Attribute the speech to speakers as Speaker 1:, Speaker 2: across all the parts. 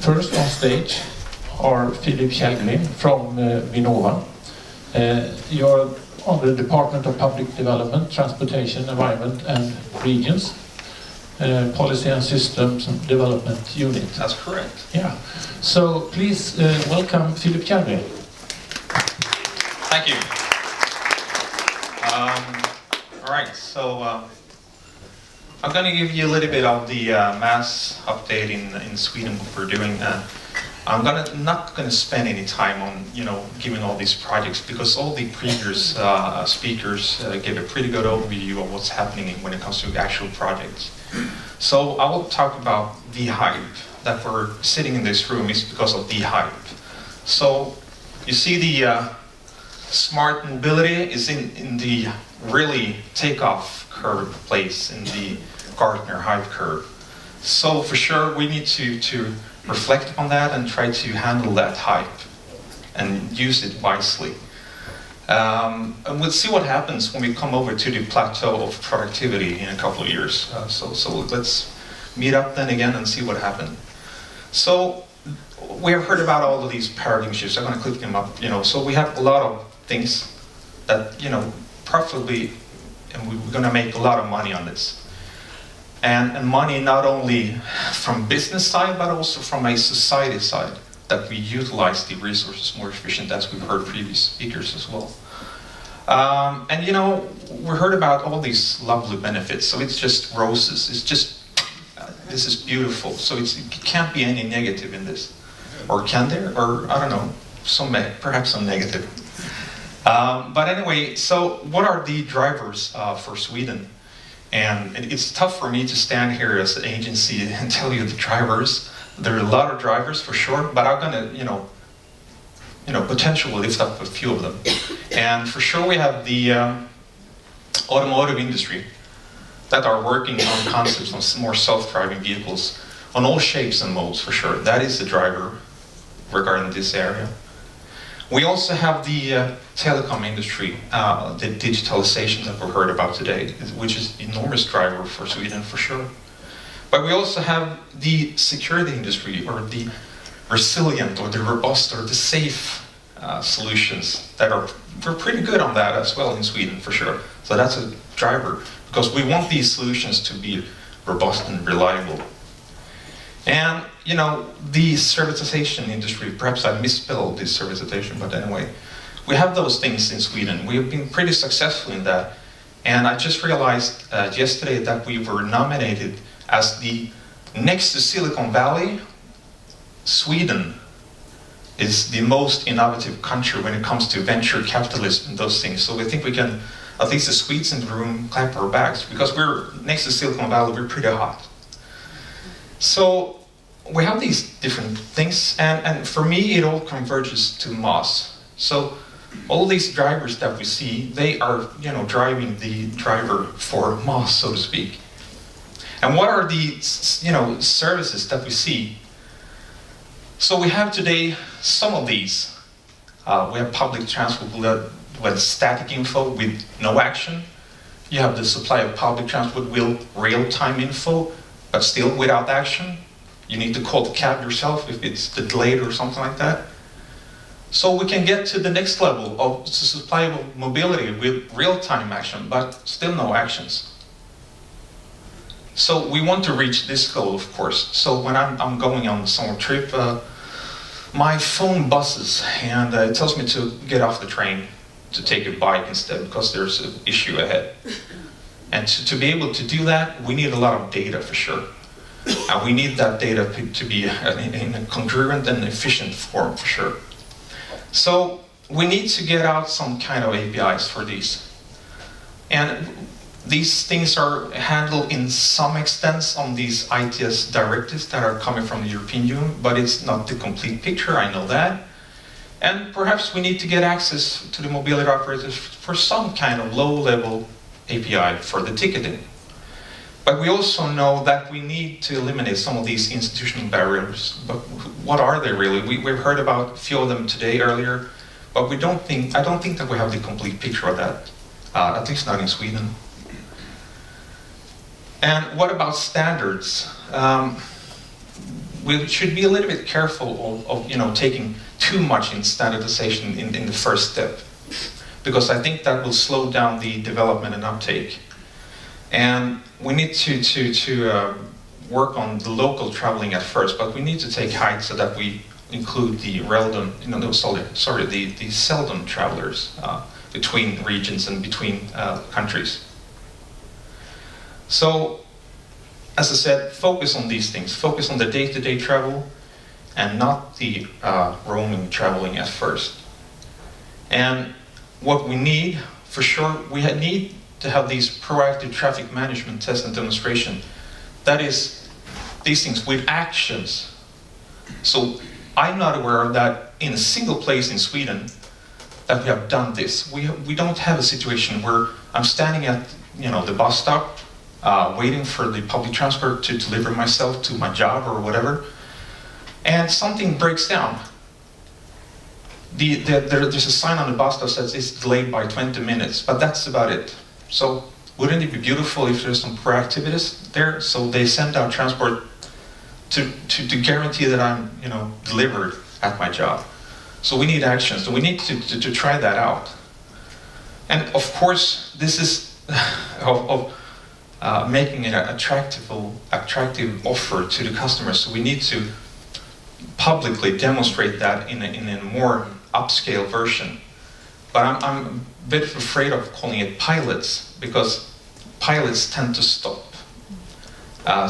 Speaker 1: First on stage are Filip Kjellgren from VINNOVA. You're on the Department of Public Development, Transportation, Environment and Regions, Policy and Systems Development Unit.
Speaker 2: That's correct.
Speaker 1: Yeah. So please welcome Filip Kjellgren.
Speaker 2: Thank you. All right, so I'm going to give you a little bit of the MaaS update in Sweden, what we're doing. I'm not going to spend any time on giving all these projects, because all the previous speakers gave a pretty good overview of what's happening when it comes to actual projects. So I will talk about the hype. That we're sitting in this room is because of the hype. So you see the smart mobility is in the really takeoff curve place in the Gartner hype curve. So for sure we need to reflect on that and try to handle that hype and use it wisely. And we'll see what happens when we come over to the plateau of productivity in a couple of years. So let's meet up then again and see what happened. So we have heard about all of these paradigm shifts. I'm going to click them up. So we have a lot of things that profitably, and we're going to make a lot of money on this. And money not only from business side, but also from a society side, that we utilize the resources more efficient, as we've heard previous speakers as well. And we heard about all these lovely benefits, so it's just roses. It's just, this is beautiful, so it can't be any negative in this. Or can there? Or, I don't know, perhaps some negative. But anyway, so what are the drivers for Sweden? And it's tough for me to stand here as an agency and tell you the drivers. There are a lot of drivers for sure, but I'm gonna, potentially lift up a few of them. And for sure we have the automotive industry that are working on concepts on more self-driving vehicles on all shapes and modes for sure. That is the driver regarding this area. We also have the telecom industry, the digitalization that we heard about today, which is an enormous driver for Sweden for sure. But we also have the security industry, or the resilient, or the robust, or the safe solutions that we're pretty good on that as well in Sweden for sure. So that's a driver, because we want these solutions to be robust and reliable. And the servitization industry, perhaps I misspelled this servitization, but anyway, we have those things in Sweden. We have been pretty successful in that. And I just realized yesterday that we were nominated as the next to Silicon Valley. Sweden is the most innovative country when it comes to venture capitalism and those things. So I think we can, at least the Swedes in the room, clap our backs, because we're next to Silicon Valley, we're pretty hot. So we have these different things, and for me it all converges to MaaS. So all these drivers that we see, they are driving the driver for MaaS, so to speak. And what are the services that we see? So we have today some of these. We have public transport with static info with no action. You have the supply of public transport with real-time info, but still without action. You need to call the cab yourself if it's delayed or something like that. So we can get to the next level of supply of mobility with real-time action, but still no actions. So we want to reach this goal, of course. So when I'm going on some trip, my phone buzzes and it tells me to get off the train, to take a bike instead, because there's an issue ahead. And to be able to do that, we need a lot of data for sure. And we need that data to be in a congruent and efficient form for sure. So we need to get out some kind of APIs for these. And these things are handled in some extent on these ITS directives that are coming from the European Union, but it's not the complete picture, I know that. And perhaps we need to get access to the mobility operators for some kind of low-level API for the ticketing. But we also know that we need to eliminate some of these institutional barriers. But what are they really? We've heard about a few of them today earlier, but I don't think that we have the complete picture of that, at least not in Sweden. And what about standards? we should be a little bit careful of taking too much in standardization in the first step, because I think that will slow down the development and uptake. And we need to work on the local traveling at first, but we need to take height so that we include the relevant, the seldom travelers between regions and between countries. So, as I said, focus on these things. Focus on the day-to-day travel and not the roaming traveling at first. And what we need, for sure, we need to have these proactive traffic management tests and demonstration. That is, these things with actions. So I'm not aware of that in a single place in Sweden that we have done this. We don't have a situation where I'm standing at the bus stop waiting for the public transport to deliver myself to my job or whatever, and something breaks down. There's a sign on the bus that says it's delayed by 20 minutes, but that's about it. So wouldn't it be beautiful if there's some proactivities there? So they send out transport to guarantee that I'm delivered at my job. So we need action. So we need to try that out. And of course, this is making an attractive offer to the customers. So we need to publicly demonstrate that in a more upscale version. But I'm a bit afraid of calling it pilots, because pilots tend to stop.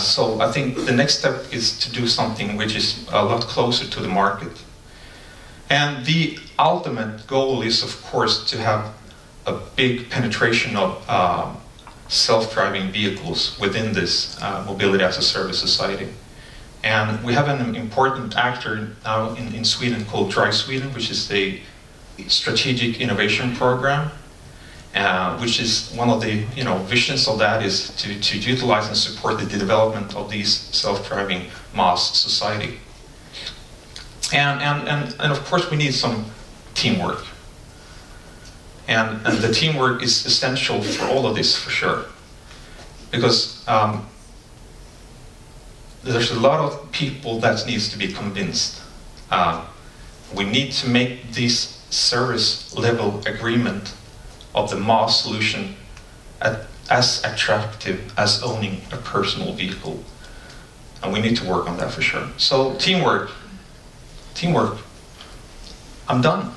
Speaker 2: So I think the next step is to do something which is a lot closer to the market. And the ultimate goal is, of course, to have a big penetration of self-driving vehicles within this mobility as a service society. And we have an important actor now in Sweden called Drive Sweden, which is the strategic innovation program, which is one of the visions of that is to utilize and support the development of these self-driving MaaS society. And of course we need some teamwork. And the teamwork is essential for all of this, for sure. Because there's a lot of people that needs to be convinced. We need to make this service level agreement of the MaaS solution as attractive as owning a personal vehicle. And we need to work on that for sure. So teamwork. I'm done.